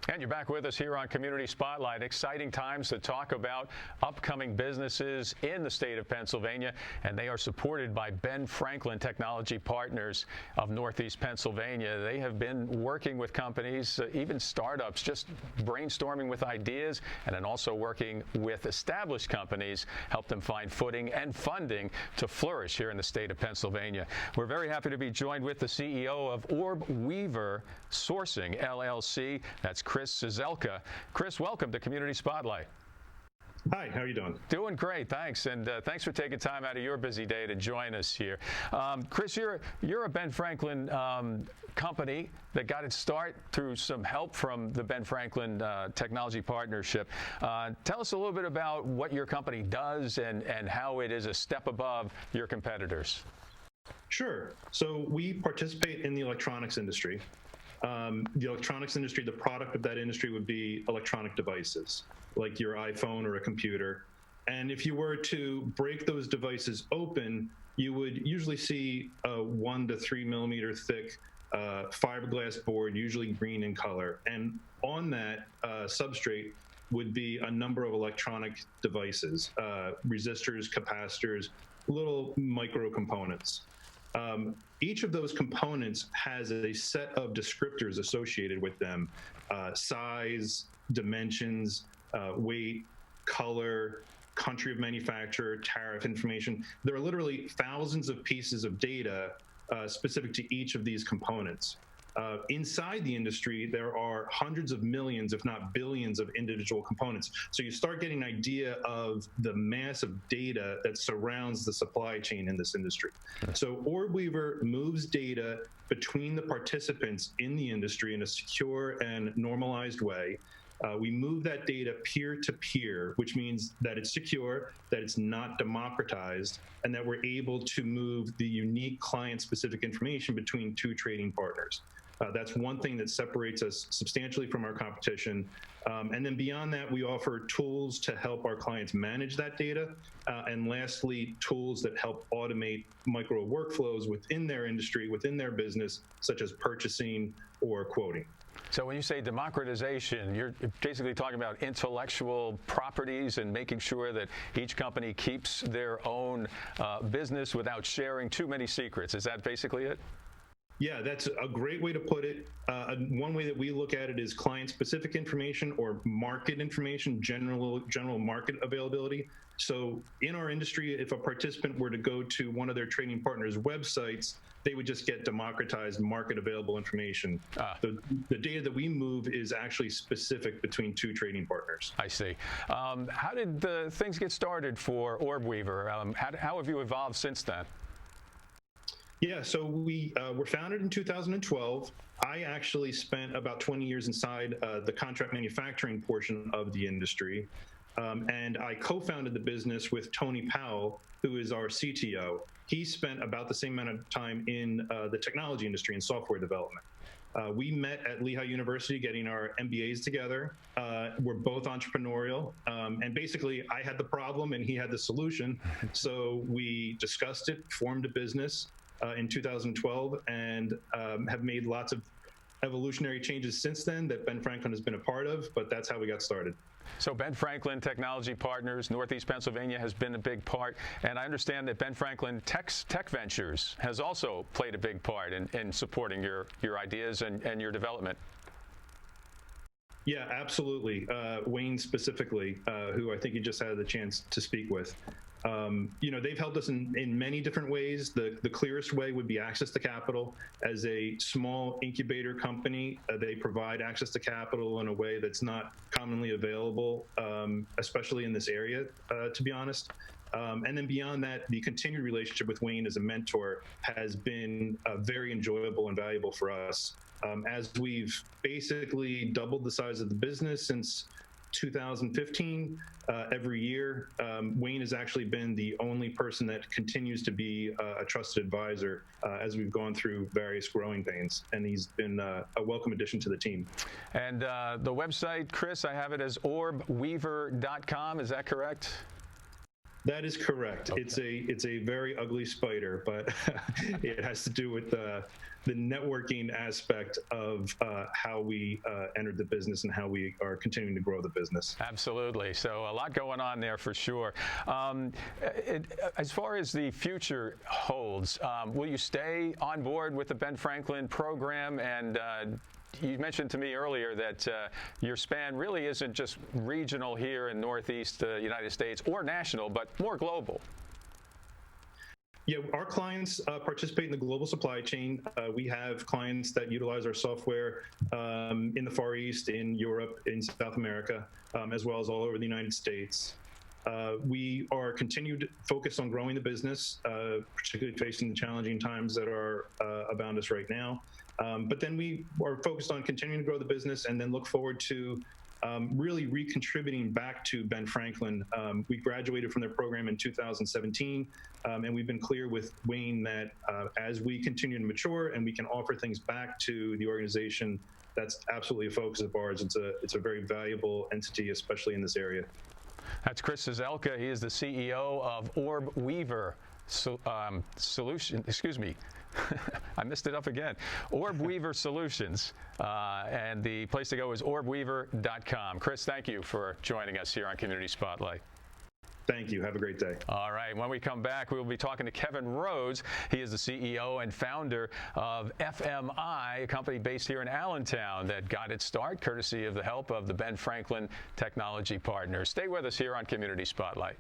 And you're back with us here on Community Spotlight. Exciting times to talk about upcoming businesses in the state of Pennsylvania, and they are supported by Ben Franklin Technology Partners of Northeast Pennsylvania. They have been working with companies, even startups, just brainstorming with ideas, and then also working with established companies, help them find footing and funding to flourish here in the state of Pennsylvania. We're very happy to be joined with the CEO of Orbweaver Sourcing, LLC. That's Chris Cizelka. Chris, welcome to Community Spotlight. Hi, how are you doing? Doing great, thanks, and thanks for taking time out of your busy day to join us here. Chris, you're a Ben Franklin company that got its start through some help from the Ben Franklin Technology Partnership. Tell us a little bit about what your company does and how it is a step above your competitors. Sure. So we participate in the electronics industry. The electronics industry, the product of that industry would be electronic devices, like your iPhone or a computer. And if you were to break those devices open, you would usually see a 1 to 3 millimeter thick fiberglass board, usually green in color. And on that substrate would be a number of electronic devices, resistors, capacitors, little micro components. Each of those components has a set of descriptors associated with them: size, dimensions, weight, color, country of manufacture, tariff information. There are literally thousands of pieces of data specific to each of these components. Inside the industry, there are hundreds of millions, if not billions, of individual components. So you start getting an idea of the mass of data that surrounds the supply chain in this industry. So Orbweaver moves data between the participants in the industry in a secure and normalized way. We move that data peer-to-peer, which means that it's secure, that it's not democratized, and that we're able to move the unique client-specific information between two trading partners. That's one thing that separates us substantially from our competition. And then beyond that, we offer tools to help our clients manage that data. And lastly, tools that help automate micro workflows within their industry, within their business, such as purchasing or quoting. So when you say democratization, you're basically talking about intellectual properties and making sure that each company keeps their own business without sharing too many secrets. Is that basically it? Yeah, that's a great way to put it. One way that we look at it is client-specific information or market information, general market availability. So in our industry, if a participant were to go to one of their trading partners' websites, they would just get democratized market available information. The data that we move is actually specific between two trading partners. I see. How did things get started for Orbweaver? How have you evolved since then? Yeah, so we were founded in 2012. I actually spent about 20 years inside the contract manufacturing portion of the industry. And I co-founded the business with Tony Powell, who is our CTO. He spent about the same amount of time in the technology industry and software development. We met at Lehigh University getting our MBAs together. We're both entrepreneurial. And basically, I had the problem and he had the solution. So we discussed it, formed a business in 2012, and have made lots of evolutionary changes since then that Ben Franklin has been a part of, but that's how we got started. So Ben Franklin Technology Partners, Northeast Pennsylvania, has been a big part, and I understand that Ben Franklin Tech Ventures has also played a big part in supporting your ideas and your development. Yeah, absolutely. Wayne specifically, who I think you just had the chance to speak with. They've helped us in many different ways. The clearest way would be access to capital. As a small incubator company, they provide access to capital in a way that's not commonly available, especially in this area, to be honest. And then beyond that, the continued relationship with Wayne as a mentor has been very enjoyable and valuable for us. As we've basically doubled the size of the business since 2015, every year, Wayne has actually been the only person that continues to be a trusted advisor as we've gone through various growing pains, and he's been a welcome addition to the team. And the website, Chris, I have it as orbweaver.com. Is that correct? That is correct. Okay. It's a very ugly spider, but it has to do with the networking aspect of how we entered the business and how we are continuing to grow the business. Absolutely. So a lot going on there for sure. As far as the future holds, will you stay on board with the Ben Franklin program? And you mentioned to me earlier that your span really isn't just regional here in Northeast United States or national, but more global. Yeah, our clients participate in the global supply chain. We have clients that utilize our software in the Far East, in Europe, in South America, as well as all over the United States. We are continued focused on growing the business, particularly facing the challenging times that are abound us right now. But then we are focused on continuing to grow the business and then look forward to really recontributing back to Ben Franklin. We graduated from their program in 2017, and we've been clear with Wayne that as we continue to mature and we can offer things back to the organization, that's absolutely a focus of ours. It's a very valuable entity, especially in this area. That's Chris Cizelka. He is the CEO of Orbweaver Solution. Excuse me. I messed it up again. Orbweaver Solutions. And the place to go is orbweaver.com. Chris, thank you for joining us here on Community Spotlight. Thank you. Have a great day. All right. When we come back, we will be talking to Kevin Rhodes. He is the CEO and founder of FMI, a company based here in Allentown that got its start courtesy of the help of the Ben Franklin Technology Partners. Stay with us here on Community Spotlight.